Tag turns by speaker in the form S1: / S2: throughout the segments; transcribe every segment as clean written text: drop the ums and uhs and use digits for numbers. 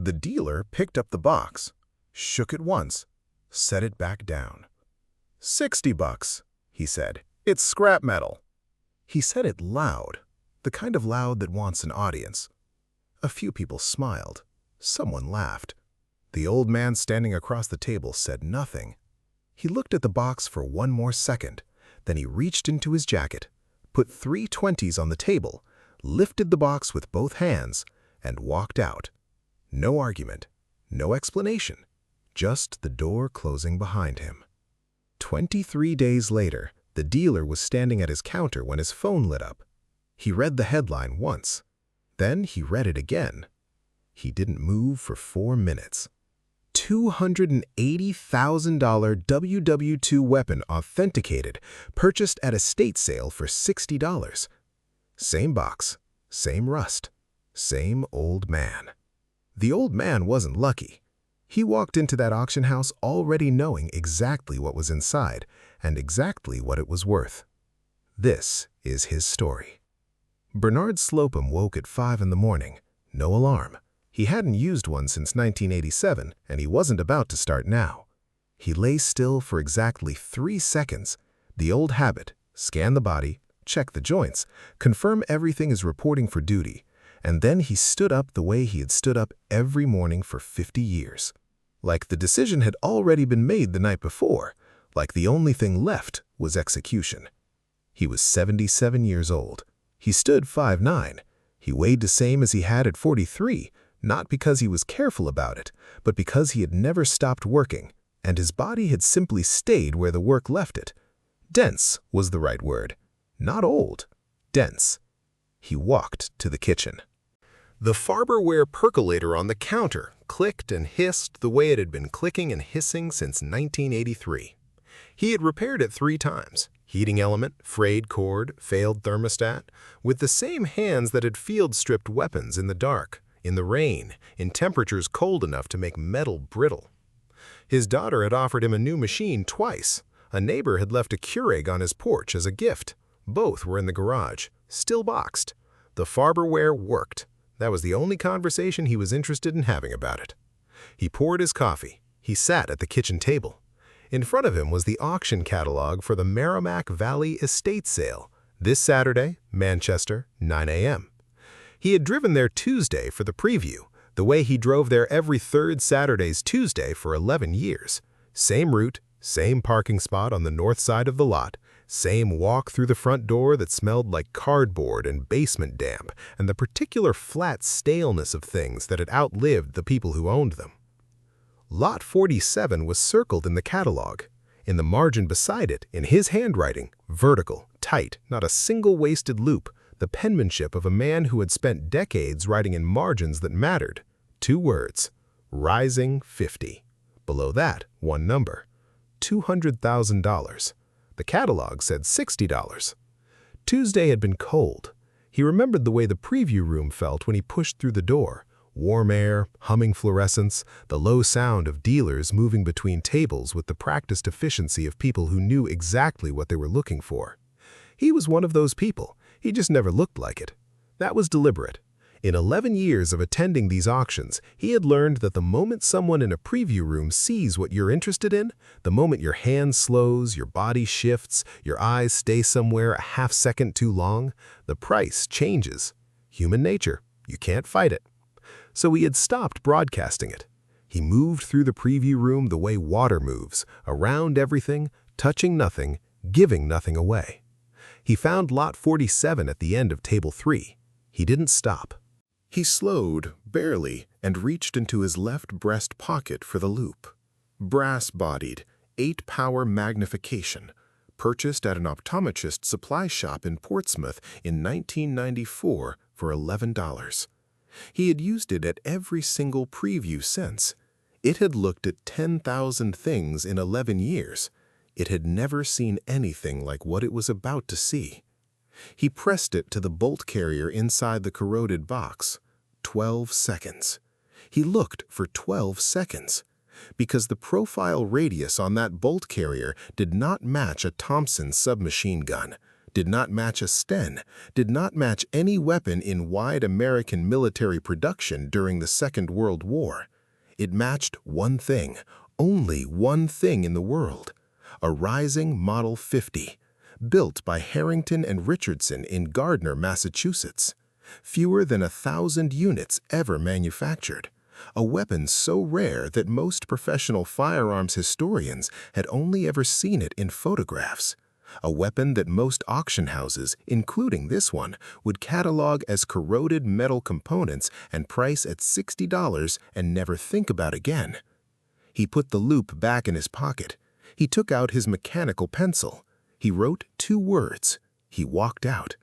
S1: The dealer picked up the box, shook it once, set it back down. $60, he said. It's scrap metal. He said it loud, the kind of loud that wants an audience. A few people smiled. Someone laughed. The old man standing across the table said nothing. He looked at the box for one more second. Then he reached into his jacket, put 3 20s on the table, lifted the box with both hands, and walked out. No argument, no explanation, just the door closing behind him. 23 days later, the dealer was standing at his counter when his phone lit up. He read the headline once. Then he read it again. He didn't move for 4 minutes. $280,000 WWII weapon authenticated, purchased at estate sale for $60. Same box, same rust, same old man. The old man wasn't lucky. He walked into that auction house already knowing exactly what was inside and exactly what it was worth. This is his story. Bernard Slokum woke at 5 in the morning. No alarm. He hadn't used one since 1987, and he wasn't about to start now. He lay still for exactly 3 seconds. The old habit: scan the body, check the joints, confirm everything is reporting for duty, and then he stood up the way he had stood up every morning for 50 years. Like the decision had already been made the night before, like the only thing left was execution. He was 77 years old. He stood 5'9". He weighed the same as he had at 43, not because he was careful about it, but because he had never stopped working, and his body had simply stayed where the work left it. Dense was the right word. Not old. Dense. He walked to the kitchen. The Farberware percolator on the counter clicked and hissed the way it had been clicking and hissing since 1983. He had repaired it 3 times. Heating element, frayed cord, failed thermostat, with the same hands that had field-stripped weapons in the dark, in the rain, in temperatures cold enough to make metal brittle. His daughter had offered him a new machine twice. A neighbor had left a Keurig on his porch as a gift. Both were in the garage, still boxed. The Farberware worked. That was the only conversation he was interested in having about it. He poured his coffee. He sat at the kitchen table. In front of him was the auction catalog for the Merrimack Valley estate sale. This Saturday, Manchester, 9 a.m. He had driven there Tuesday for the preview, the way he drove there every 3rd Saturday's Tuesday for 11 years. Same route, same parking spot on the north side of the lot, same walk through the front door that smelled like cardboard and basement damp and the particular flat staleness of things that had outlived the people who owned them. Lot 47 was circled in the catalog. In the margin beside it, in his handwriting, vertical, tight, not a single wasted loupe, the penmanship of a man who had spent decades writing in margins that mattered. 2 words: Rising 50. Below that, one number: $200,000. The catalog said $60. Tuesday had been cold. He remembered the way the preview room felt when he pushed through the door. Warm air, humming fluorescents, the low sound of dealers moving between tables with the practiced efficiency of people who knew exactly what they were looking for. He was one of those people. He just never looked like it. That was deliberate. In 11 years of attending these auctions, he had learned that the moment someone in a preview room sees what you're interested in, the moment your hand slows, your body shifts, your eyes stay somewhere a half second too long, the price changes. Human nature. You can't fight it. So he had stopped broadcasting it. He moved through the preview room the way water moves, around everything, touching nothing, giving nothing away. He found lot 47 at the end of table 3. He didn't stop. He slowed, barely, and reached into his left breast pocket for the loupe. Brass-bodied, 8-power magnification, purchased at an optometrist supply shop in Portsmouth in 1994 for $11. He had used it at every single preview since. It had looked at 10,000 things in 11 years. It had never seen anything like what it was about to see. He pressed it to the bolt carrier inside the corroded box. 12 seconds. He looked for 12 seconds. Because the profile radius on that bolt carrier did not match a Thompson submachine gun, did not match a Sten, did not match any weapon in wide American military production during the Second World War. It matched one thing, only one thing in the world: a Rising Model 50, built by Harrington and Richardson in Gardner, Massachusetts. Fewer than 1,000 units ever manufactured. A weapon so rare that most professional firearms historians had only ever seen it in photographs. A weapon that most auction houses, including this one, would catalog as corroded metal components and price at $60 and never think about again. He put the loupe back in his pocket. He took out his mechanical pencil. He wrote 2 words. He walked out.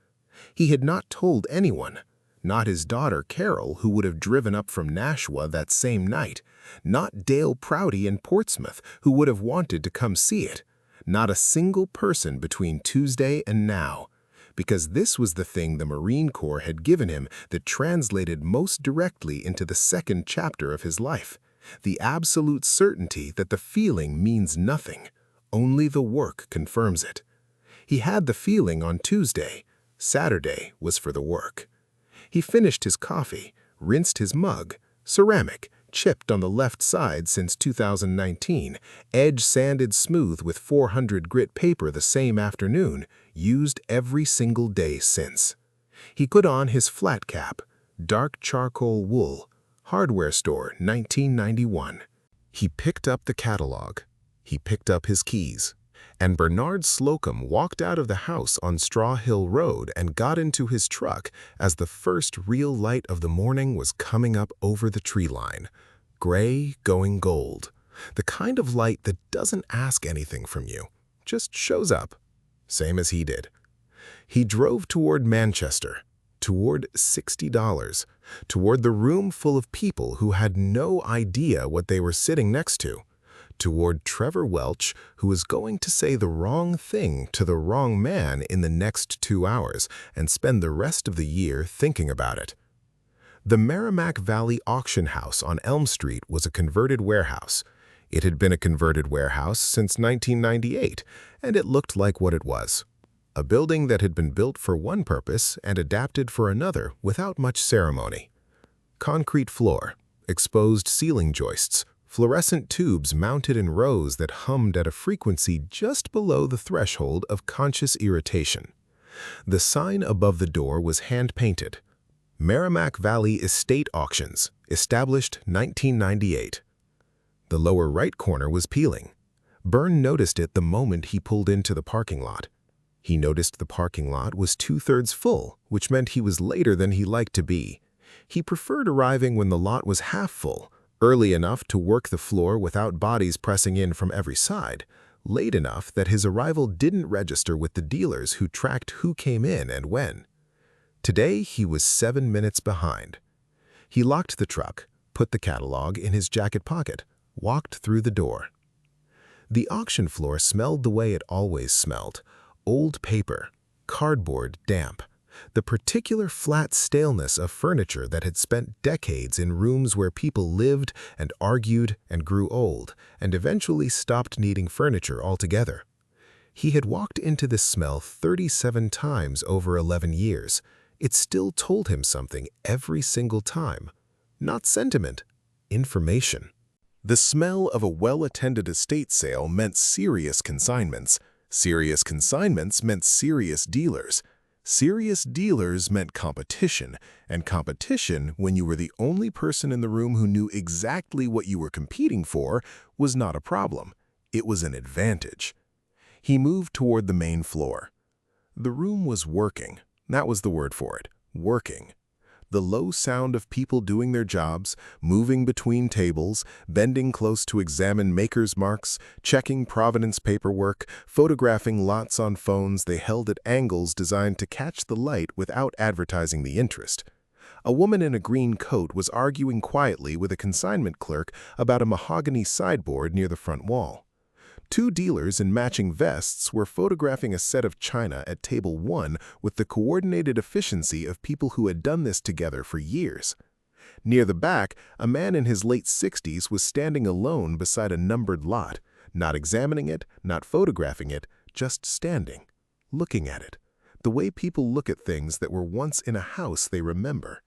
S1: He had not told anyone. Not his daughter Carol, who would have driven up from Nashua that same night. Not Dale Prouty in Portsmouth, who would have wanted to come see it. Not a single person between Tuesday and now. Because this was the thing the Marine Corps had given him that translated most directly into the second chapter of his life. The absolute certainty that the feeling means nothing. Only the work confirms it. He had the feeling on Tuesday. Saturday was for the work. He finished his coffee, rinsed his mug, ceramic, chipped on the left side since 2019, edge sanded smooth with 400 grit paper the same afternoon, used every single day since. He put on his flat cap, dark charcoal wool, hardware store, 1991. He picked up the catalog. He picked up his keys. And Bernard Slokum walked out of the house on Straw Hill Road and got into his truck as the first real light of the morning was coming up over the tree line. Gray going gold. The kind of light that doesn't ask anything from you, just shows up. Same as he did. He drove toward Manchester, toward $60, toward the room full of people who had no idea what they were sitting next to. Toward Trevor Welch, who was going to say the wrong thing to the wrong man in the next 2 hours and spend the rest of the year thinking about it. The Merrimack Valley Auction House on Elm Street was a converted warehouse. It had been a converted warehouse since 1998, and it looked like what it was. A building that had been built for one purpose and adapted for another without much ceremony. Concrete floor, exposed ceiling joists, fluorescent tubes mounted in rows that hummed at a frequency just below the threshold of conscious irritation. The sign above the door was hand-painted. Merrimack Valley Estate Auctions, established 1998. The lower right corner was peeling. Byrne noticed it the moment he pulled into the parking lot. He noticed the parking lot was 2/3 full, which meant he was later than he liked to be. He preferred arriving when the lot was half full, early enough to work the floor without bodies pressing in from every side, late enough that his arrival didn't register with the dealers who tracked who came in and when. Today, he was 7 minutes behind. He locked the truck, put the catalog in his jacket pocket, walked through the door. The auction floor smelled the way it always smelled: old paper, cardboard damp. The particular flat staleness of furniture that had spent decades in rooms where people lived and argued and grew old and eventually stopped needing furniture altogether. He had walked into this smell 37 times over 11 years. It still told him something every single time. Not sentiment, information. The smell of a well-attended estate sale meant serious consignments. Serious consignments meant serious dealers. Serious dealers meant competition, and competition, when you were the only person in the room who knew exactly what you were competing for, was not a problem. It was an advantage. He moved toward the main floor. The room was working. That was the word for it, working. The low sound of people doing their jobs, moving between tables, bending close to examine maker's marks, checking provenance paperwork, photographing lots on phones they held at angles designed to catch the light without advertising the interest. A woman in a green coat was arguing quietly with a consignment clerk about a mahogany sideboard near the front wall. 2 dealers in matching vests were photographing a set of china at table 1 with the coordinated efficiency of people who had done this together for years. Near the back, a man in his late 60s was standing alone beside a numbered lot, not examining it, not photographing it, just standing, looking at it. the way people look at things that were once in a house they remember.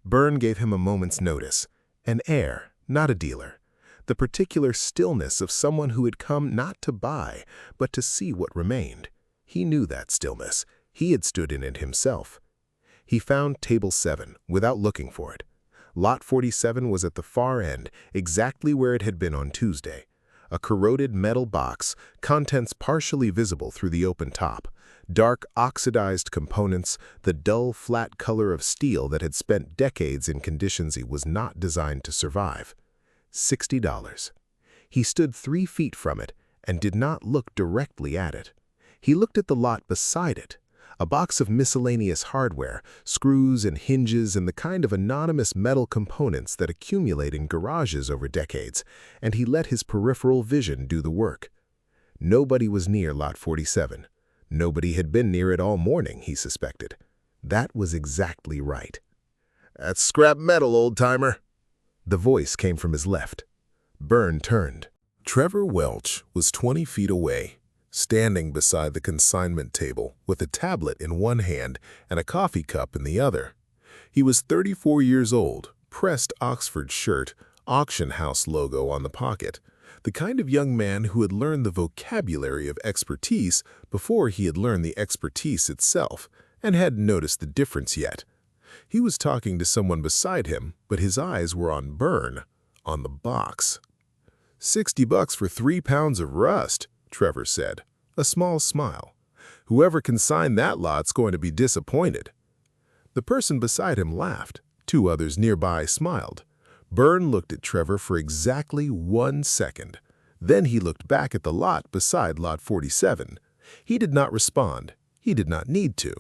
S1: Byrne gave him a moment's notice, an air, not a dealer, the particular stillness of someone who had come not to buy, but to see what remained. He knew that stillness. He had stood in it himself. He found table 7 without looking for it. Lot 47 was at the far end, exactly where it had been on Tuesday. A corroded metal box, contents partially visible through the open top. Dark, oxidized components, the dull, flat color of steel that had spent decades in conditions it was not designed to survive. $60. He stood 3 feet from it and did not look directly at it. He looked at the lot beside it, a box of miscellaneous hardware, screws and hinges and the kind of anonymous metal components that accumulate in garages over decades, and he let his peripheral vision do the work. Nobody was near Lot 47. Nobody had been near it all morning, he suspected. That was exactly right. "That's scrap metal, old-timer." The voice came from his left. Byrne turned. Trevor Welch was 20 feet away, standing beside the consignment table with a tablet in one hand and a coffee cup in the other. He was 34 years old, pressed Oxford shirt, auction house logo on the pocket, the kind of young man who had learned the vocabulary of expertise before he had learned the expertise itself and hadn't noticed the difference yet. He was talking to someone beside him, but his eyes were on Byrne, on the box. $60 for 3 pounds of rust, Trevor said, a small smile. Whoever consigned that lot's going to be disappointed. The person beside him laughed. 2 others nearby smiled. Byrne looked at Trevor for exactly 1 second. Then he looked back at the lot beside Lot 47. He did not respond. He did not need to.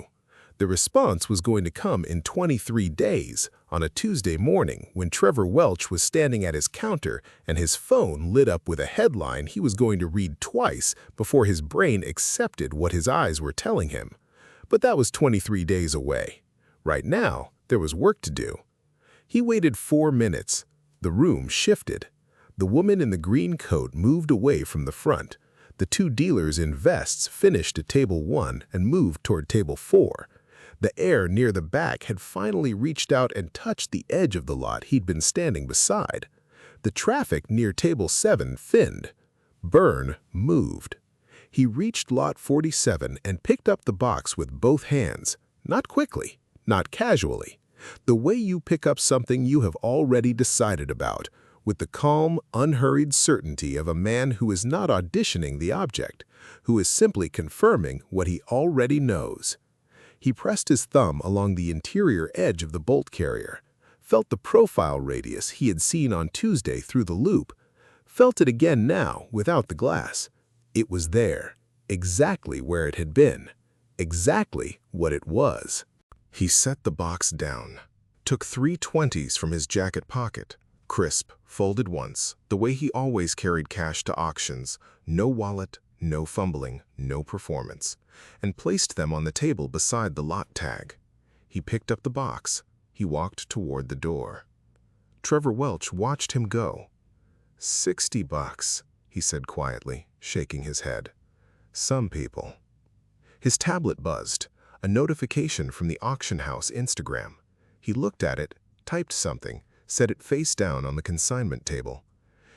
S1: The response was going to come in 23 days, on a Tuesday morning when Trevor Welch was standing at his counter and his phone lit up with a headline he was going to read twice before his brain accepted what his eyes were telling him. But that was 23 days away. Right now, there was work to do. He waited 4 minutes. The room shifted. The woman in the green coat moved away from the front. The 2 dealers in vests finished at table 1 and moved toward table 4. The air near the back had finally reached out and touched the edge of the lot he'd been standing beside. The traffic near table 7 thinned. Byrne moved. He reached Lot 47 and picked up the box with both hands. Not quickly, not casually. The way you pick up something you have already decided about, with the calm, unhurried certainty of a man who is not auditioning the object, who is simply confirming what he already knows. He pressed his thumb along the interior edge of the bolt carrier, felt the profile radius he had seen on Tuesday through the loupe, felt it again now without the glass. It was there, exactly where it had been, exactly what it was. He set the box down, took 3 20s from his jacket pocket, crisp, folded once, the way he always carried cash to auctions, no wallet, no fumbling, no performance, and placed them on the table beside the lot tag. He picked up the box. He walked toward the door. Trevor Welch watched him go. $60, he said quietly, shaking his head. Some people. His tablet buzzed, a notification from the auction house Instagram. He looked at it, typed something, set it face down on the consignment table.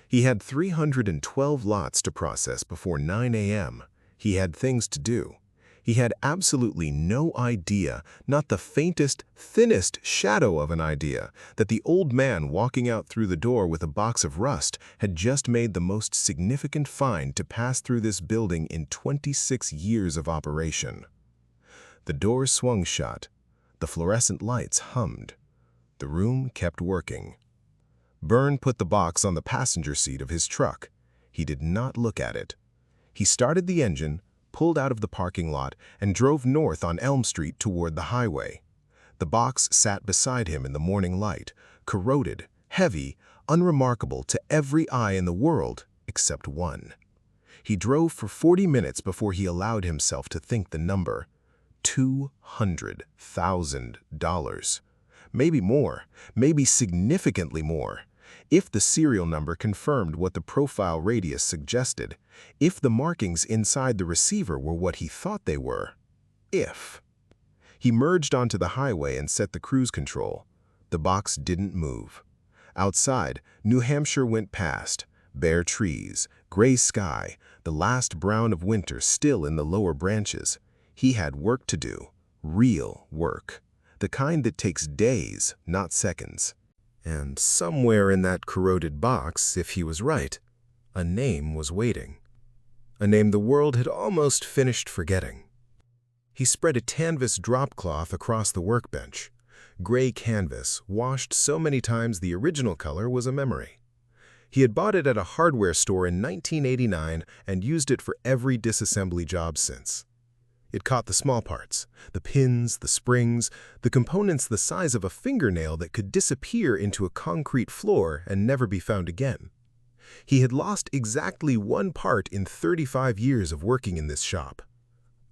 S1: He had 312 lots to process before 9 a.m. He had things to do. He had absolutely no idea, not the faintest, thinnest shadow of an idea, that the old man walking out through the door with a box of rust had just made the most significant find to pass through this building in 26 years of operation. The door swung shut. The fluorescent lights hummed. The room kept working. Byrne put the box on the passenger seat of his truck. He did not look at it. He started the engine, pulled out of the parking lot, and drove north on Elm Street toward the highway. The box sat beside him in the morning light, corroded, heavy, unremarkable to every eye in the world except one. He drove for 40 minutes before he allowed himself to think the number. $200,000. Maybe more, maybe significantly more. If the serial number confirmed what the profile radius suggested, if the markings inside the receiver were what he thought they were, if. He merged onto the highway and set the cruise control. The box didn't move. Outside, New Hampshire went past. Bare trees, gray sky, the last brown of winter still in the lower branches. He had work to do. Real work. The kind that takes days, not seconds. And somewhere in that corroded box, if he was right, a name was waiting. A name the world had almost finished forgetting. He spread a canvas drop cloth across the workbench. Gray canvas, washed so many times the original color was a memory. He had bought it at a hardware store in 1989 and used it for every disassembly job since. It caught the small parts, the pins, the springs, the components the size of a fingernail that could disappear into a concrete floor and never be found again. He had lost exactly one part in 35 years of working in this shop.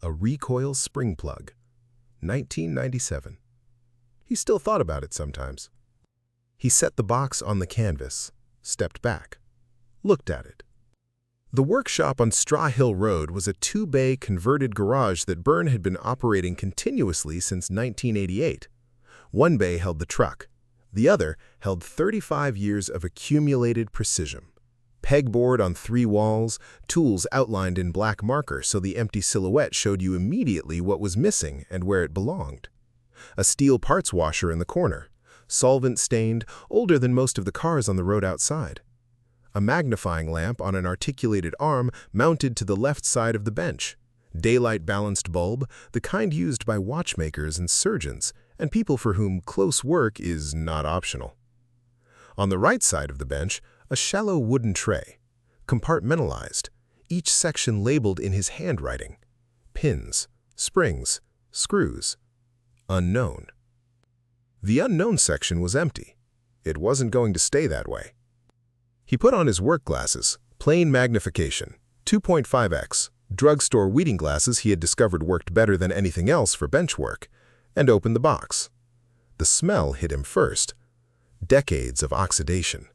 S1: A recoil spring plug. 1997. He still thought about it sometimes. He set the box on the canvas, stepped back, looked at it. The workshop on Straw Hill Road was a two-bay converted garage that Byrne had been operating continuously since 1988. One bay held the truck. The other held 35 years of accumulated precision. Pegboard on 3 walls, tools outlined in black marker so the empty silhouette showed you immediately what was missing and where it belonged. A steel parts washer in the corner, solvent-stained, older than most of the cars on the road outside. A magnifying lamp on an articulated arm mounted to the left side of the bench. Daylight-balanced bulb, the kind used by watchmakers and surgeons, and people for whom close work is not optional. On the right side of the bench, a shallow wooden tray, compartmentalized, each section labeled in his handwriting. Pins, springs, screws. Unknown. The unknown section was empty. It wasn't going to stay that way. He put on his work glasses, plain magnification, 2.5x, drugstore reading glasses he had discovered worked better than anything else for bench work, and opened the box. The smell hit him first. Decades of oxidation.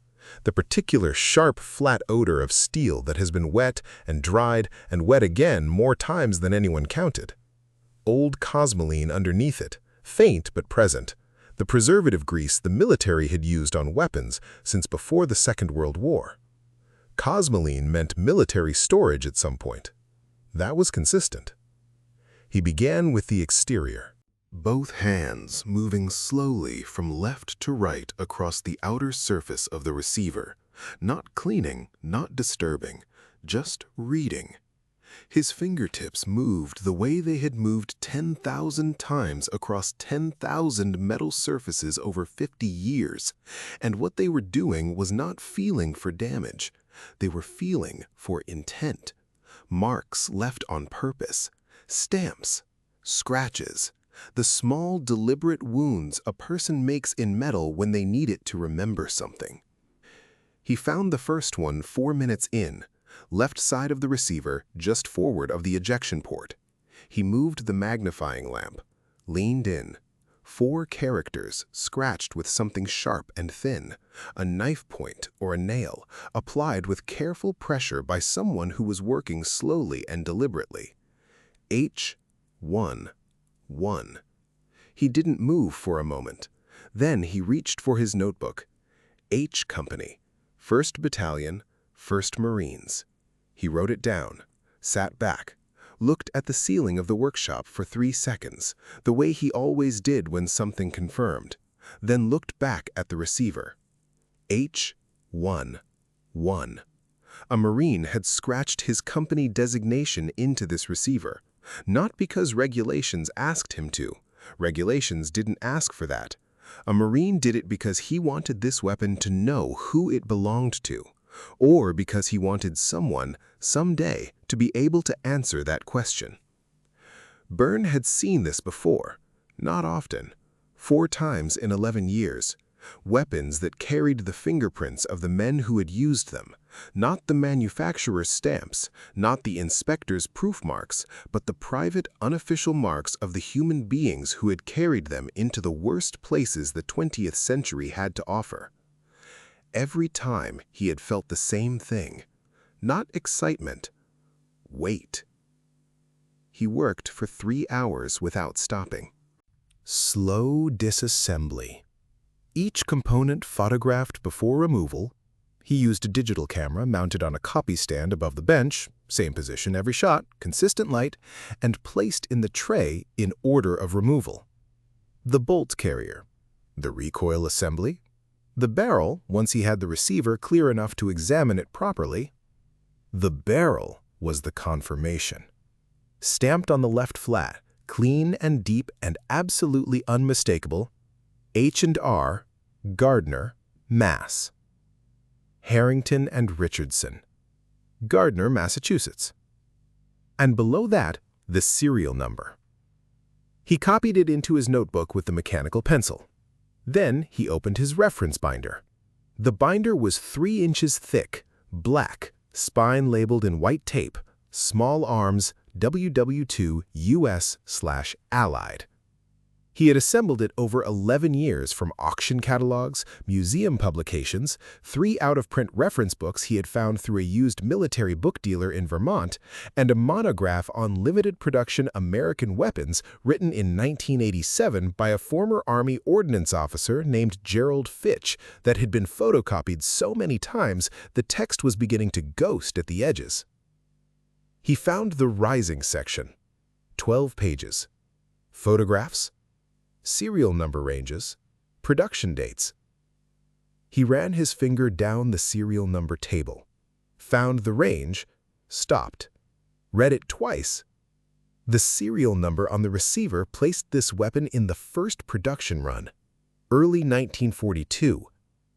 S1: The particular sharp, flat odor of steel that has been wet and dried and wet again more times than anyone counted. Old cosmoline underneath it, faint but present. The preservative grease the military had used on weapons since before the Second World War. Cosmoline meant military storage at some point. That was consistent. He began with the exterior. Both hands moving slowly from left to right across the outer surface of the receiver, not cleaning, not disturbing, just reading. His fingertips moved the way they had moved 10,000 times across 10,000 metal surfaces over 50 years, and what they were doing was not feeling for damage. They were feeling for intent. Marks left on purpose, stamps, scratches. The small, deliberate wounds a person makes in metal when they need it to remember something. He found the first one 4 minutes in, left side of the receiver, just forward of the ejection port. He moved the magnifying lamp, leaned in. 4 characters scratched with something sharp and thin, a knife point or a nail, applied with careful pressure by someone who was working slowly and deliberately. H1. 1. He didn't move for a moment. Then he reached for his notebook. H Company, 1st Battalion, 1st Marines. He wrote it down, sat back, looked at the ceiling of the workshop for 3 seconds, the way he always did when something confirmed, then looked back at the receiver. H1. 1. A Marine had scratched his company designation into this receiver. Not because regulations asked him to. Regulations didn't ask for that. A Marine did it because he wanted this weapon to know who it belonged to, or because he wanted someone, someday, to be able to answer that question. Byrne had seen this before, not often, 4 times in 11 years. Weapons that carried the fingerprints of the men who had used them, not the manufacturer's stamps, not the inspector's proof marks, but the private, unofficial marks of the human beings who had carried them into the worst places the 20th century had to offer. Every time he had felt the same thing, not excitement, weight. he worked for 3 hours without stopping. Slow disassembly. Each component photographed before removal. He used a digital camera mounted on a copy stand above the bench, same position every shot, consistent light, and placed in the tray in order of removal. The bolt carrier, the recoil assembly, the barrel once he had the receiver clear enough to examine it properly. The barrel was the confirmation. Stamped on the left flat, clean and deep and absolutely unmistakable, H&R, Gardner, Mass. Harrington and Richardson, Gardner, Massachusetts. And below that, the serial number. He copied it into his notebook with the mechanical pencil. Then he opened his reference binder. The binder was 3 inches thick, black, spine labeled in white tape, small arms, WWII US/Allied. He had assembled it over 11 years from auction catalogs, museum publications, 3 out-of-print reference books he had found through a used military book dealer in Vermont, and a monograph on limited production American weapons written in 1987 by a former Army ordnance officer named Gerald Fitch that had been photocopied so many times the text was beginning to ghost at the edges. He found the rising section, 12 pages, photographs, serial number ranges, production dates. He ran his finger down the serial number table, found the range, stopped, read it twice. The serial number on the receiver placed this weapon in the first production run, early 1942,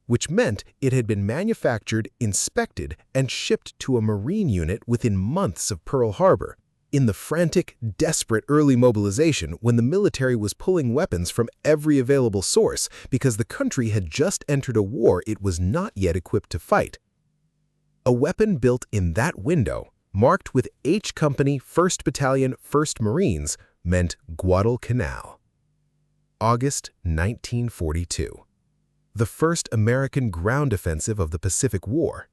S1: which meant it had been manufactured, inspected, and shipped to a Marine unit within months of Pearl Harbor, in the frantic, desperate early mobilization when the military was pulling weapons from every available source because the country had just entered a war it was not yet equipped to fight. A weapon built in that window, marked with H Company 1st Battalion 1st Marines, meant Guadalcanal. August 1942. The first American ground offensive of the Pacific War.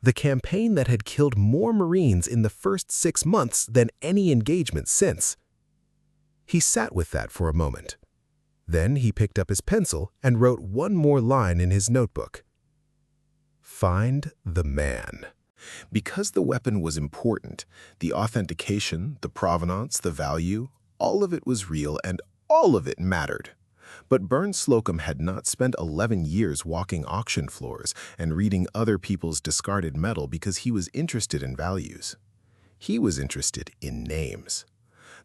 S1: The campaign that had killed more Marines in the first 6 months than any engagement since. He sat with that for a moment. Then he picked up his pencil and wrote one more line in his notebook. Find the man. Because the weapon was important, the authentication, the provenance, the value, all of it was real and all of it mattered. But Bernd Slokum had not spent 11 years walking auction floors and reading other people's discarded metal because he was interested in values. He was interested in names.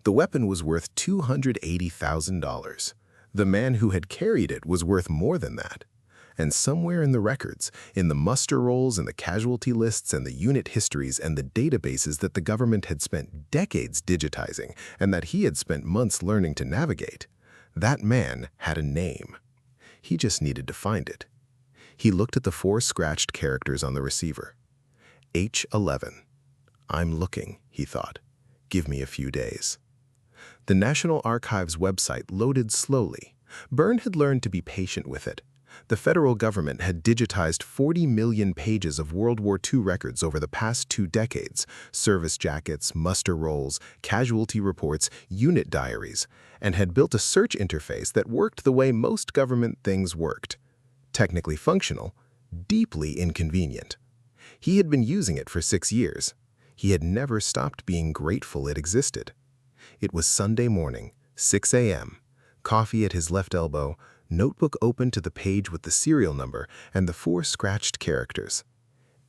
S1: The weapon was worth $280,000. The man who had carried it was worth more than that. And somewhere in the records, in the muster rolls and the casualty lists and the unit histories and the databases that the government had spent decades digitizing and that he had spent months learning to navigate, that man had a name. He just needed to find it. He looked at the 4 scratched characters on the receiver. H11. I'm looking, he thought. Give me a few days. The National Archives website loaded slowly. Bernd had learned to be patient with it. The federal government had digitized 40 million pages of World War II records over the past 2 decades, service jackets, muster rolls, casualty reports, unit diaries, and had built a search interface that worked the way most government things worked. Technically functional, deeply inconvenient. He had been using it for 6 years. He had never stopped being grateful it existed. It was Sunday morning, 6 a.m., coffee at his left elbow, notebook open to the page with the serial number and the 4 scratched characters.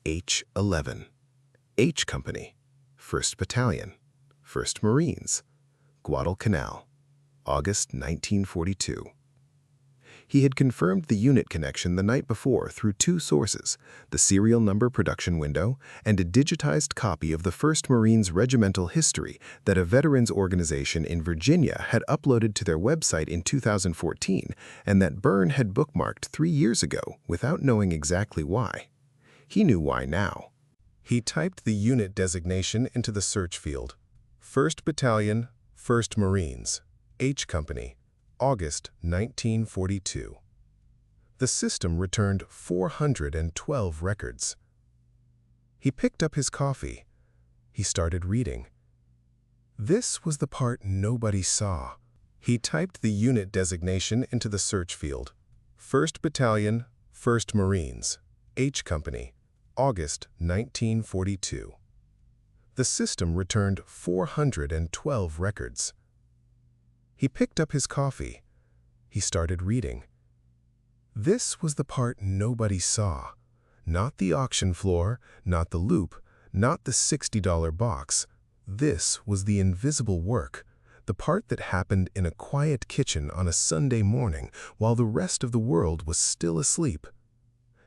S1: H11. H Company, 1st Battalion, 1st Marines, Guadalcanal, August 1942. He had confirmed the unit connection the night before through 2 sources, the serial number production window and a digitized copy of the 1st Marines regimental history that a veterans organization in Virginia had uploaded to their website in 2014 and that Bernd had bookmarked 3 years ago without knowing exactly why. He knew why now. He typed the unit designation into the search field. 1st Battalion, 1st Marines, H Company, August 1942. The system returned 412 records. He picked up his coffee. He started reading. This was the part nobody saw. He typed the unit designation into the search field. 1st Battalion, 1st Marines, H Company, August 1942. The system returned 412 records. He picked up his coffee. He started reading. This was the part nobody saw. Not the auction floor, not the loupe, not the $60 box. This was the invisible work, the part that happened in a quiet kitchen on a Sunday morning while the rest of the world was still asleep.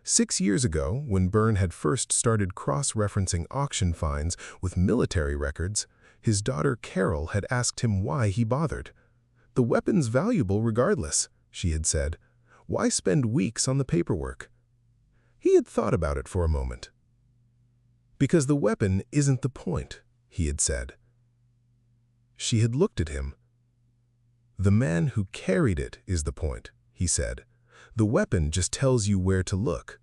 S1: 6 years ago, when Byrne had first started cross-referencing auction finds with military records, his daughter Carol had asked him why he bothered. "The weapon's valuable regardless," she had said. "Why spend weeks on the paperwork?" He had thought about it for a moment. "Because the weapon isn't the point," he had said. She had looked at him. "The man who carried it is the point," he said. "The weapon just tells you where to look."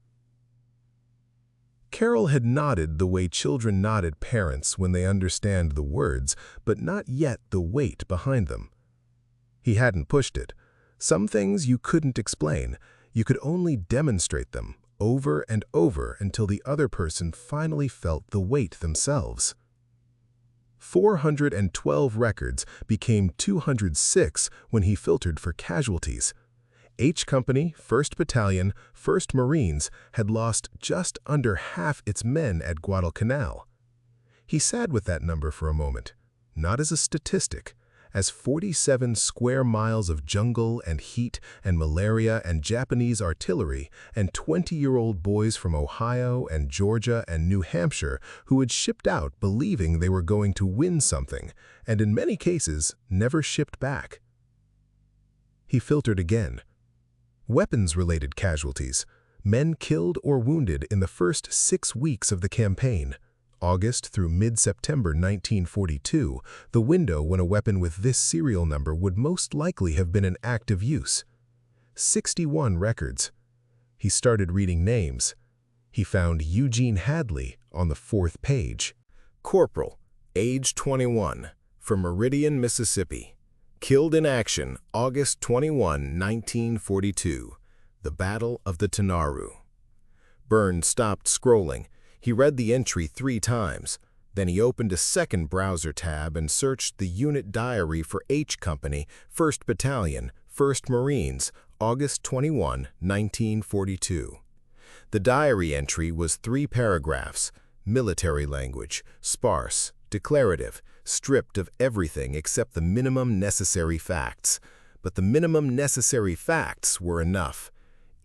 S1: Carol had nodded the way children nod at parents when they understand the words, but not yet the weight behind them. He hadn't pushed it. Some things you couldn't explain. You could only demonstrate them over and over until the other person finally felt the weight themselves. 412 records became 206 when he filtered for casualties. H Company, 1st Battalion, 1st Marines had lost just under half its men at Guadalcanal. He sat with that number for a moment, not as a statistic, as 47 square miles of jungle and heat and malaria and Japanese artillery and 20-year-old boys from Ohio and Georgia and New Hampshire who had shipped out believing they were going to win something and in many cases never shipped back. He filtered again. Weapons-related casualties, men killed or wounded in the first 6 weeks of the campaign, August through mid-September 1942, the window when a weapon with this serial number would most likely have been in active use. 61 records. He started reading names. He found Eugene Hadley on the 4th page. Corporal, age 21, from Meridian, Mississippi. Killed in action, August 21, 1942. The Battle of the Tanaru. Byrne stopped scrolling. He read the entry 3 times. Then he opened a second browser tab and searched the unit diary for H Company, 1st Battalion, 1st Marines, August 21, 1942. The diary entry was 3 paragraphs, military language, sparse, declarative, stripped of everything except the minimum necessary facts. But the minimum necessary facts were enough.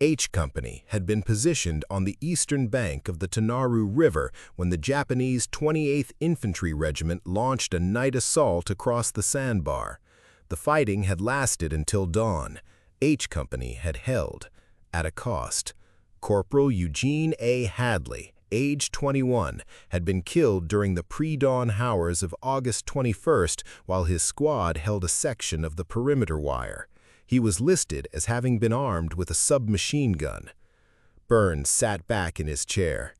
S1: H Company had been positioned on the eastern bank of the Tanaru River when the Japanese 28th Infantry Regiment launched a night assault across the sandbar. The fighting had lasted until dawn. H Company had held, at a cost. Corporal Eugene A. Hadley, age 21, had been killed during the pre-dawn hours of August 21st while his squad held a section of the perimeter wire. He was listed as having been armed with a submachine gun. Byrne sat back in his chair.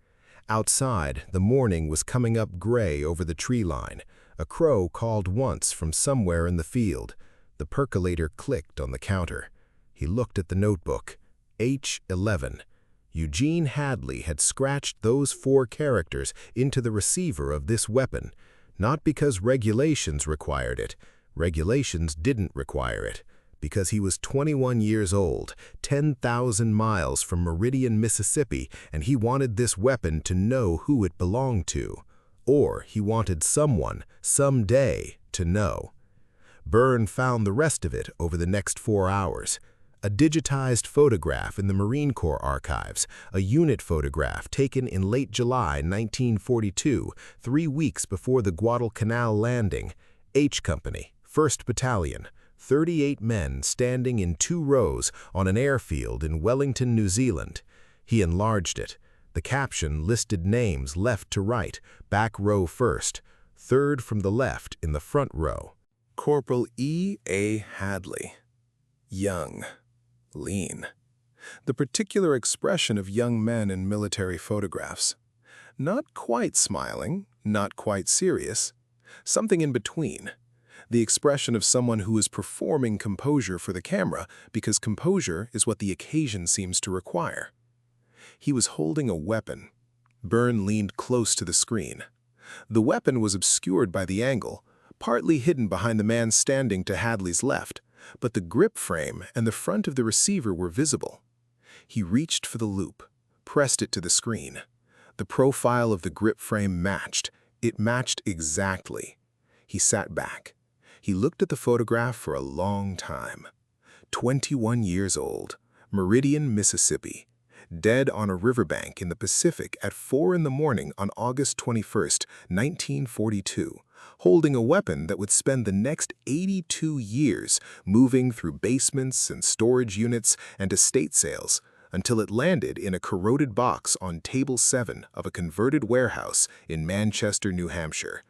S1: Outside, the morning was coming up gray over the tree line. A crow called once from somewhere in the field. The percolator clicked on the counter. He looked at the notebook. H11. Eugene Hadley had scratched those 4 characters into the receiver of this weapon, not because regulations required it. Regulations didn't require it. Because he was 21 years old, 10,000 miles from Meridian, Mississippi, and he wanted this weapon to know who it belonged to. Or he wanted someone, someday, to know. Byrne found the rest of it over the next 4 hours. A digitized photograph in the Marine Corps archives, a unit photograph taken in late July 1942, 3 weeks before the Guadalcanal landing. H Company, 1st Battalion. 38 men standing in 2 rows on an airfield in Wellington, New Zealand. He enlarged it. The caption listed names left to right, back row first, third from the left in the front row. Corporal E. A. Hadley. Young. Lean. The particular expression of young men in military photographs. Not quite smiling, not quite serious. something in between. The expression of someone who is performing composure for the camera because composure is what the occasion seems to require. He was holding a weapon. Byrne leaned close to the screen. The weapon was obscured by the angle, partly hidden behind the man standing to Hadley's left, but the grip frame and the front of the receiver were visible. He reached for the loupe, pressed it to the screen. The profile of the grip frame matched. It matched exactly. He sat back. He looked at the photograph for a long time. 21 years old, Meridian, Mississippi. Dead on a riverbank in the Pacific at 4 in the morning on August 21, 1942, holding a weapon that would spend the next 82 years moving through basements and storage units and estate sales until it landed in a corroded box on Table 7 of a converted warehouse in Manchester, New Hampshire.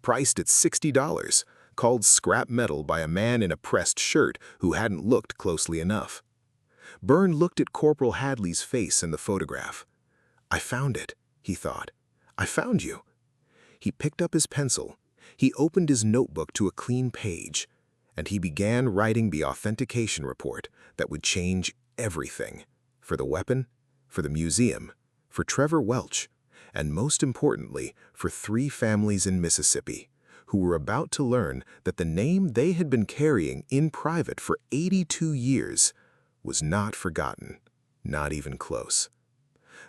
S1: Priced at $60, called scrap metal by a man in a pressed shirt who hadn't looked closely enough. Byrne looked at Corporal Hadley's face in the photograph. "I found it," he thought. "I found you." He picked up his pencil. He opened his notebook to a clean page, and he began writing the authentication report that would change everything. For the weapon, for the museum, for Trevor Welch, and most importantly, for 3 families in Mississippi, who were about to learn that the name they had been carrying in private for 82 years was not forgotten, not even close.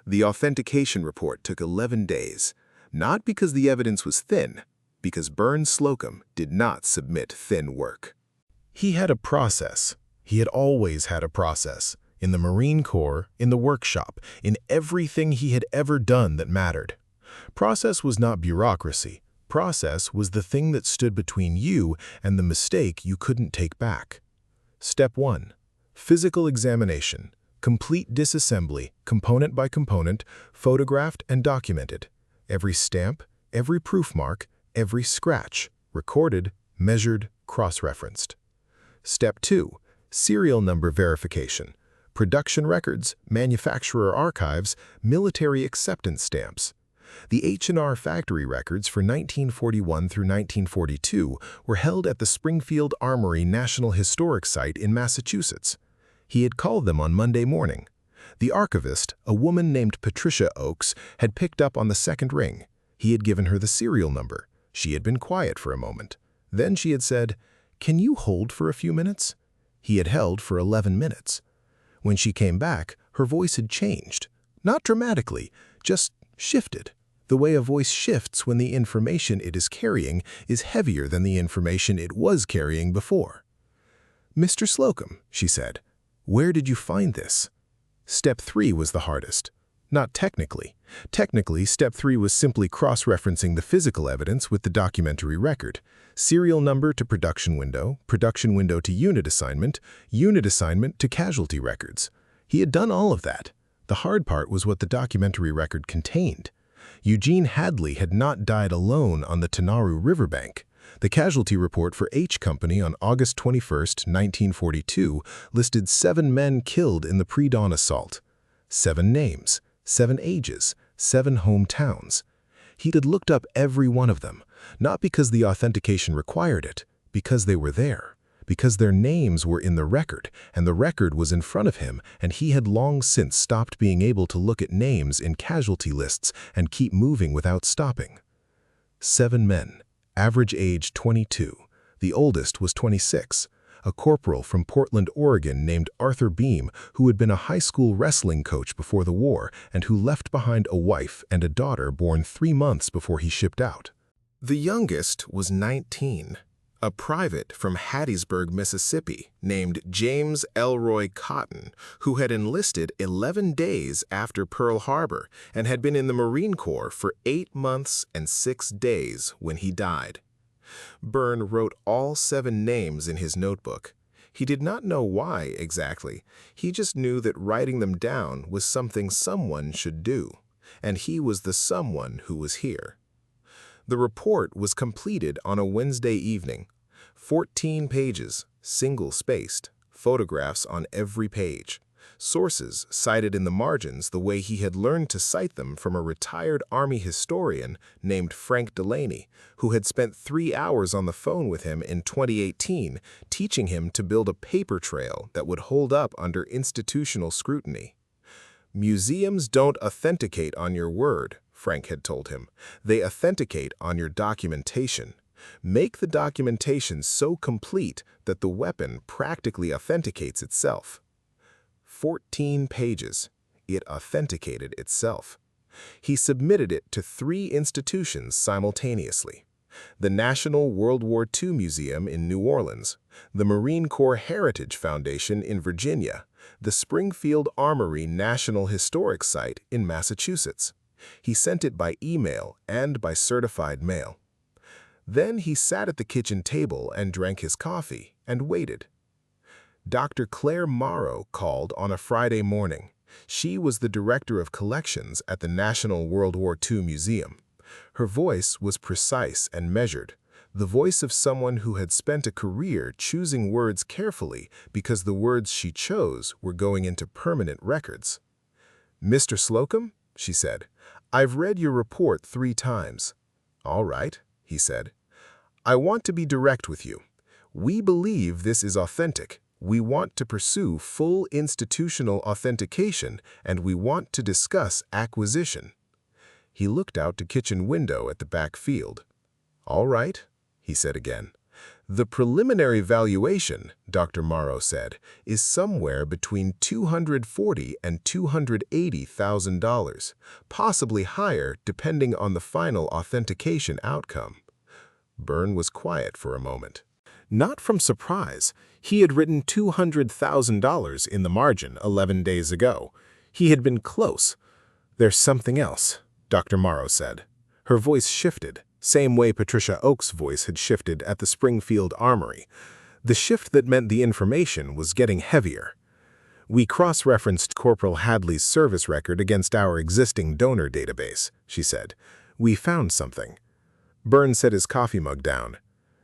S1: The authentication report took 11 days, not because the evidence was thin, because Byrne Slokum did not submit thin work. He had a process. He had always had a process. In the Marine Corps, in the workshop, in everything he had ever done that mattered. Process was not bureaucracy. Process was the thing that stood between you and the mistake you couldn't take back. Step 1. Physical examination. Complete disassembly, component by component, photographed and documented. Every stamp, every proof mark, every scratch, recorded, measured, cross-referenced. Step 2. Serial number verification. Production records, manufacturer archives, military acceptance stamps. The H&R factory records for 1941 through 1942 were held at the Springfield Armory National Historic Site in Massachusetts. He had called them on Monday morning. The archivist, a woman named Patricia Oakes, had picked up on the second ring. He had given her the serial number. She had been quiet for a moment. Then she had said, "Can you hold for a few minutes?" He had held for 11 minutes. When she came back, her voice had changed. Not dramatically, just shifted. The way a voice shifts when the information it is carrying is heavier than the information it was carrying before. "Mr. Slokum," she said, "where did you find this?" Step 3 was the hardest. Not technically. Technically, Step 3 was simply cross-referencing the physical evidence with the documentary record. Serial number to production window to unit assignment to casualty records. He had done all of that. The hard part was what the documentary record contained. Eugene Hadley had not died alone on the Tanaru riverbank. The casualty report for H Company on August 21, 1942 listed 7 men killed in the pre-dawn assault. 7 names, 7 ages, 7 hometowns. He had looked up every one of them, not because the authentication required it, because they were there, because their names were in the record, and the record was in front of him, and he had long since stopped being able to look at names in casualty lists and keep moving without stopping. 7 men, average age 22. The oldest was 26. A corporal from Portland, Oregon named Arthur Beam, who had been a high school wrestling coach before the war and who left behind a wife and a daughter born 3 months before he shipped out. The youngest was 19, a private from Hattiesburg, Mississippi, named James Elroy Cotton, who had enlisted 11 days after Pearl Harbor and had been in the Marine Corps for 8 months and 6 days when he died. Byrne wrote all 7 names in his notebook. He did not know why exactly. He just knew that writing them down was something someone should do, and he was the someone who was here. The report was completed on a Wednesday evening. 14 pages, single-spaced, photographs on every page. Sources cited in the margins the way he had learned to cite them from a retired Army historian named Frank Delaney, who had spent 3 hours on the phone with him in 2018, teaching him to build a paper trail that would hold up under institutional scrutiny. "Museums don't authenticate on your word," Frank had told him. "They authenticate on your documentation. Make the documentation so complete that the weapon practically authenticates itself." 14 pages. It authenticated itself. He submitted it to 3 institutions simultaneously: the National World War II Museum in New Orleans, the Marine Corps Heritage Foundation in Virginia, the Springfield Armory National Historic Site in Massachusetts. He sent it by email and by certified mail. Then he sat at the kitchen table and drank his coffee and waited. Dr. Claire Morrow called on a Friday morning. She was the director of collections at the National World War II Museum. Her voice was precise and measured, the voice of someone who had spent a career choosing words carefully because the words she chose were going into permanent records. "Mr. Slokum," she said, "I've read your report 3 times. "All right," he said. "I want to be direct with you. We believe this is authentic. We want to pursue full institutional authentication, and we want to discuss acquisition." He looked out the kitchen window at the back field. "All right," he said again. "The preliminary valuation," Dr. Morrow said, "is somewhere between $240,000 and $280,000, possibly higher depending on the final authentication outcome." Byrne was quiet for a moment. Not from surprise. He had written $200,000 in the margin 11 days ago. He had been close. "There's something else," Dr. Morrow said. Her voice shifted, same way Patricia Oak's voice had shifted at the Springfield Armory. The shift that meant the information was getting heavier. "We cross-referenced Corporal Hadley's service record against our existing donor database," she said. "We found something." Byrne set his coffee mug down.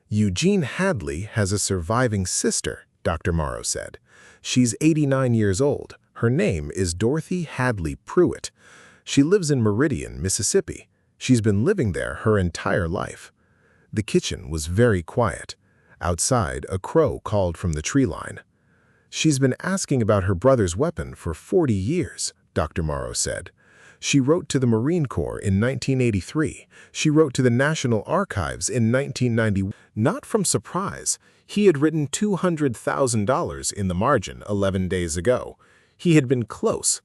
S1: "Eugene Hadley has a surviving sister," Dr. Morrow said. "She's 89 years old. Her name is Dorothy Hadley Pruitt. She lives in Meridian, Mississippi. She's been living there her entire life." The kitchen was very quiet. Outside, a crow called from the tree line. "She's been asking about her brother's weapon for 40 years, Dr. Morrow said. "She wrote to the Marine Corps in 1983. She wrote to the National Archives in 1990. Not from surprise. He had written $200,000 in the margin 11 days ago. He had been close.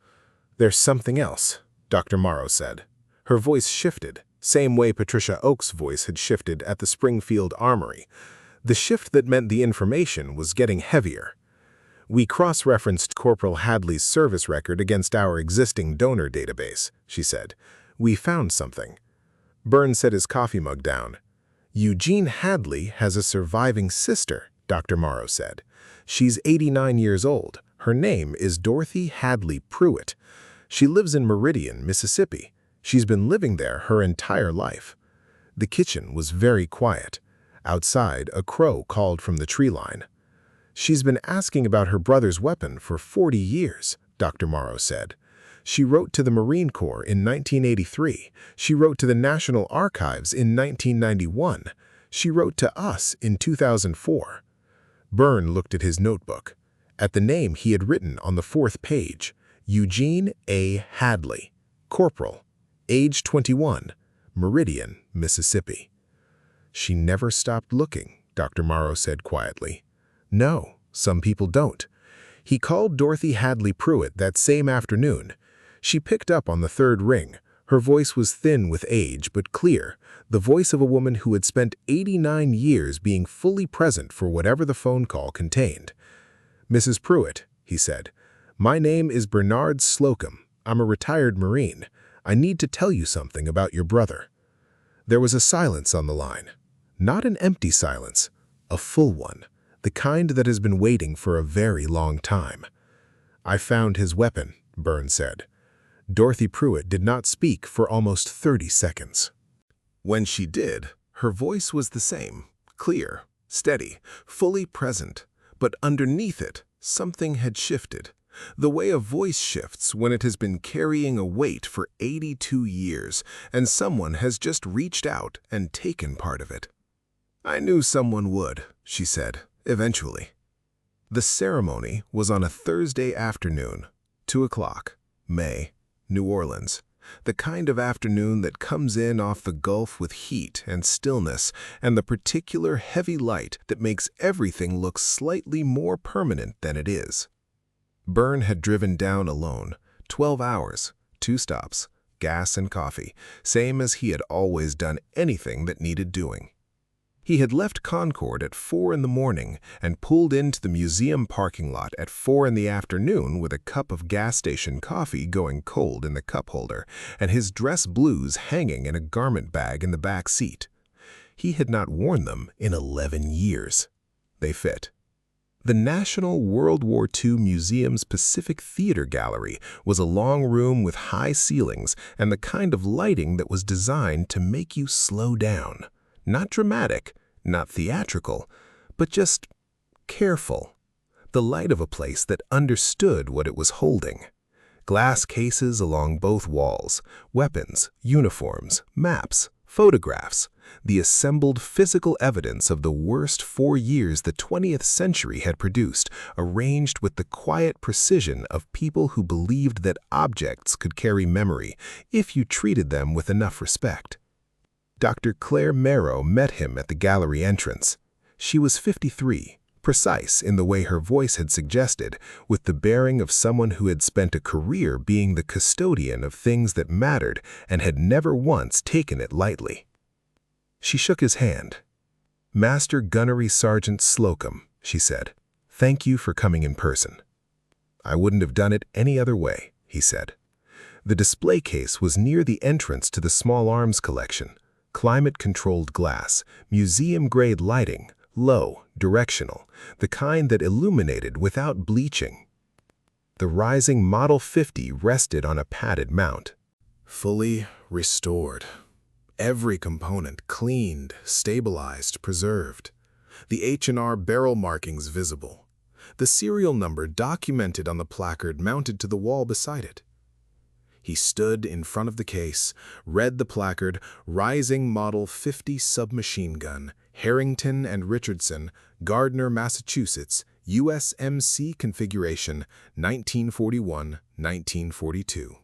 S1: "There's something else," Dr. Morrow said. Her voice shifted, same way Patricia Oak's voice had shifted at the Springfield Armory. The shift that meant the information was getting heavier. "We cross-referenced Corporal Hadley's service record against our existing donor database," she said. "We found something." Byrne set his coffee mug down. "Eugene Hadley has a surviving sister," Dr. Morrow said. "She's 89 years old. Her name is Dorothy Hadley Pruitt. She lives in Meridian, Mississippi. She's been living there her entire life." The kitchen was very quiet. Outside, a crow called from the tree line. "She's been asking about her brother's weapon for 40 years, Dr. Morrow said. "She wrote to the Marine Corps in 1983. She wrote to the National Archives in 1991. She wrote to us in 2004. Byrne looked at his notebook. At the name he had written on the 4th page, Eugene A. Hadley, Corporal, age 21, Meridian, Mississippi. "She never stopped looking," Dr. Morrow said quietly. "No, some people don't." He called Dorothy Hadley Pruitt that same afternoon. She picked up on the 3rd ring. Her voice was thin with age, but clear, the voice of a woman who had spent 89 years being fully present for whatever the phone call contained. "Mrs. Pruitt," he said, "my name is Bernard Slokum. I'm a retired Marine. I need to tell you something about your brother." There was a silence on the line. Not an empty silence, a full one. The kind that has been waiting for a very long time. "I found his weapon," Byrne said. Dorothy Pruitt did not speak for almost 30 seconds. When she did, her voice was the same, clear, steady, fully present, but underneath it, something had shifted. The way a voice shifts when it has been carrying a weight for 82 years and someone has just reached out and taken part of it. "I knew someone would," she said, eventually. The ceremony was on a Thursday afternoon, 2 o'clock, May, New Orleans. The kind of afternoon that comes in off the Gulf with heat and stillness and the particular heavy light that makes everything look slightly more permanent than it is. Byrne had driven down alone, 12 hours, 2 stops, gas and coffee, same as he had always done anything that needed doing. He had left Concord at 4 in the morning and pulled into the museum parking lot at 4 in the afternoon with a cup of gas station coffee going cold in the cup holder and his dress blues hanging in a garment bag in the back seat. He had not worn them in 11 years. They fit. The National World War II Museum's Pacific Theater Gallery was a long room with high ceilings and the kind of lighting that was designed to make you slow down. Not dramatic, not theatrical, but just careful. The light of a place that understood what it was holding. Glass cases along both walls, weapons, uniforms, maps, photographs, the assembled physical evidence of the worst 4 years the 20th century had produced, arranged with the quiet precision of people who believed that objects could carry memory if you treated them with enough respect. Dr. Claire Merrow met him at the gallery entrance. She was 53, precise in the way her voice had suggested, with the bearing of someone who had spent a career being the custodian of things that mattered and had never once taken it lightly. She shook his hand. "Master Gunnery Sergeant Slokum," she said, "thank you for coming in person." "I wouldn't have done it any other way," he said. The display case was near the entrance to the small arms collection. Climate-controlled glass, museum-grade lighting, low, directional, the kind that illuminated without bleaching. The rising Model 50 rested on a padded mount. Fully restored. Every component cleaned, stabilized, preserved. The H&R barrel markings visible. The serial number documented on the placard mounted to the wall beside it. He stood in front of the case, read the placard, Rising Model 50 Submachine Gun, Harrington and Richardson, Gardner, Massachusetts, USMC Configuration, 1941-1942.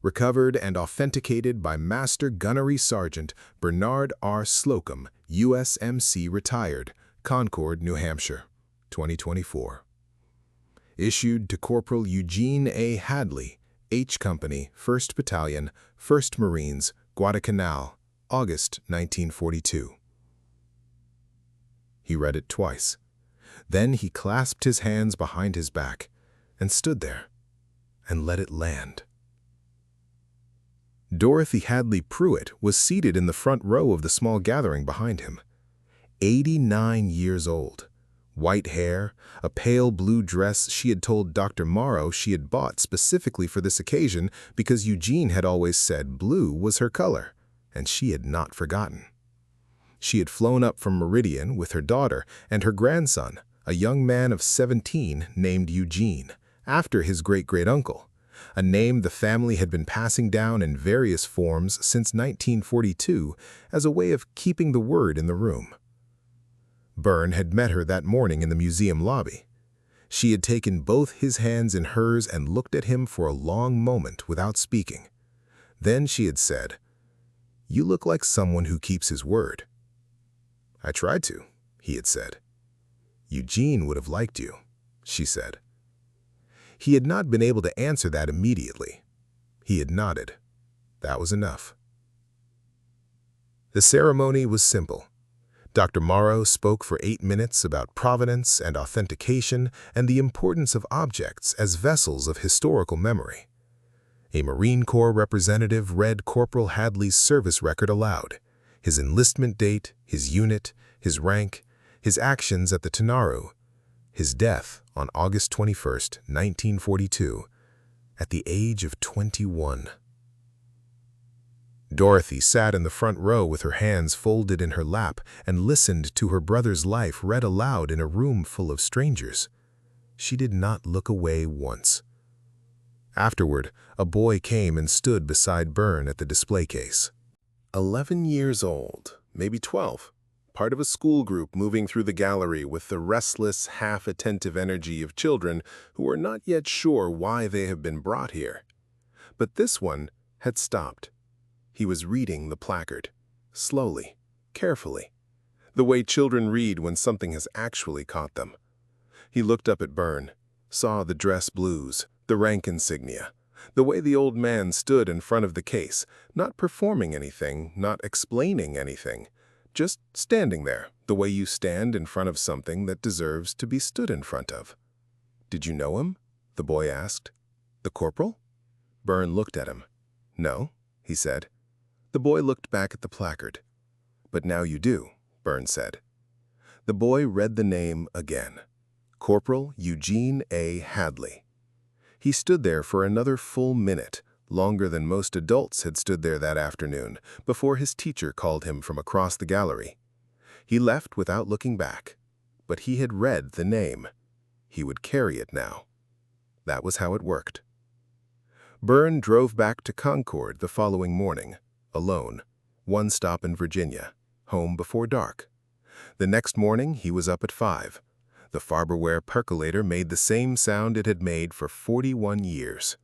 S1: Recovered and authenticated by Master Gunnery Sergeant Bernard R. Slokum, USMC Retired, Concord, New Hampshire, 2024. Issued to Corporal Eugene A. Hadley, H Company, 1st Battalion, 1st Marines, Guadalcanal, August 1942. He read it twice. Then he clasped his hands behind his back and stood there and let it land. Dorothy Hadley Pruitt was seated in the front row of the small gathering behind him. 89 years old. White hair, a pale blue dress she had told Dr. Morrow she had bought specifically for this occasion because Eugene had always said blue was her color, and she had not forgotten. She had flown up from Meridian with her daughter and her grandson, a young man of 17 named Eugene, after his great-great-uncle, a name the family had been passing down in various forms since 1942 as a way of keeping the word in the room. Byrne had met her that morning in the museum lobby. She had taken both his hands in hers and looked at him for a long moment without speaking. Then she had said, "You look like someone who keeps his word." "I tried to," he had said. "Eugene would have liked you," she said. He had not been able to answer that immediately. He had nodded. That was enough. The ceremony was simple. Dr. Morrow spoke for 8 minutes about provenance and authentication and the importance of objects as vessels of historical memory. A Marine Corps representative read Corporal Hadley's service record aloud, his enlistment date, his unit, his rank, his actions at the Tanaru, his death on August 21, 1942, at the age of 21. Dorothy sat in the front row with her hands folded in her lap and listened to her brother's life read aloud in a room full of strangers. She did not look away once. Afterward, a boy came and stood beside Byrne at the display case. 11 years old, maybe 12, part of a school group moving through the gallery with the restless, half-attentive energy of children who are not yet sure why they have been brought here. But this one had stopped. He was reading the placard, slowly, carefully, the way children read when something has actually caught them. He looked up at Byrne, saw the dress blues, the rank insignia, the way the old man stood in front of the case, not performing anything, not explaining anything, just standing there, the way you stand in front of something that deserves to be stood in front of. "Did you know him?" the boy asked. "The corporal?" Byrne looked at him. "No," he said. The boy looked back at the placard. "But now you do," Byrne said. The boy read the name again. Corporal Eugene A. Hadley. He stood there for another full minute, longer than most adults had stood there that afternoon, before his teacher called him from across the gallery. He left without looking back, but he had read the name. He would carry it now. That was how it worked. Byrne drove back to Concord the following morning, alone, one stop in Virginia, home before dark. The next morning he was up at 5. The Farberware percolator made the same sound it had made for 41 years.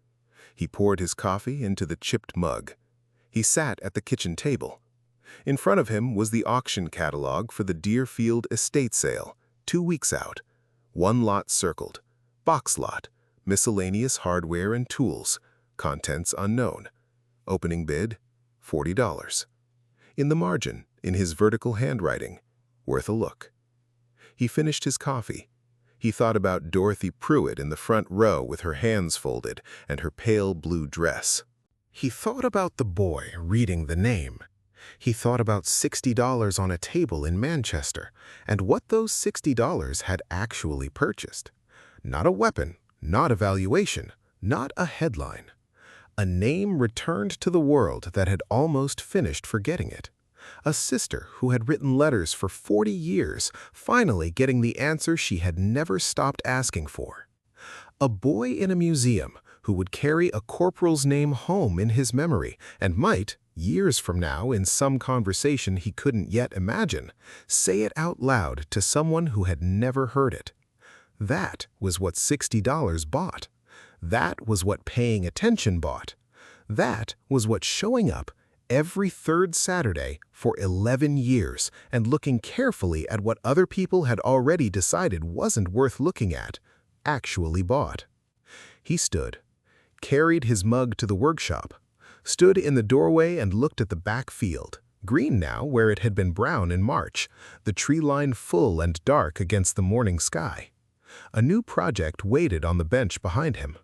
S1: He poured his coffee into the chipped mug. He sat at the kitchen table. In front of him was the auction catalog for the Deerfield estate sale, 2 weeks out. One lot circled, box lot, miscellaneous hardware and tools, contents unknown. Opening bid, $40. In the margin, in his vertical handwriting, worth a look. He finished his coffee. He thought about Dorothy Pruitt in the front row with her hands folded and her pale blue dress. He thought about the boy reading the name. He thought about $60 on a table in Manchester and what those $60 had actually purchased. Not a weapon, not a valuation, not a headline. A name returned to the world that had almost finished forgetting it. A sister who had written letters for 40 years, finally getting the answer she had never stopped asking for. A boy in a museum who would carry a corporal's name home in his memory and might, years from now in some conversation he couldn't yet imagine, say it out loud to someone who had never heard it. That was what $60 bought. That was what paying attention bought. That was what showing up every third Saturday for 11 years and looking carefully at what other people had already decided wasn't worth looking at, actually bought. He stood, carried his mug to the workshop, stood in the doorway and looked at the back field, green now where it had been brown in March, the tree line full and dark against the morning sky. A new project waited on the bench behind him.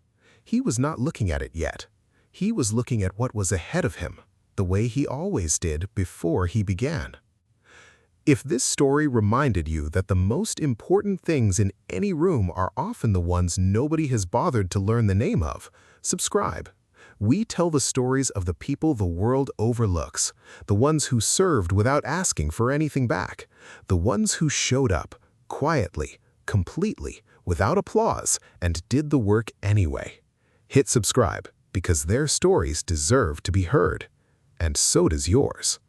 S1: He was not looking at it yet. He was looking at what was ahead of him, the way he always did before he began. If this story reminded you that the most important things in any room are often the ones nobody has bothered to learn the name of, subscribe. We tell the stories of the people the world overlooks, the ones who served without asking for anything back, the ones who showed up, quietly, completely, without applause, and did the work anyway. Hit subscribe, because their stories deserve to be heard. And so does yours.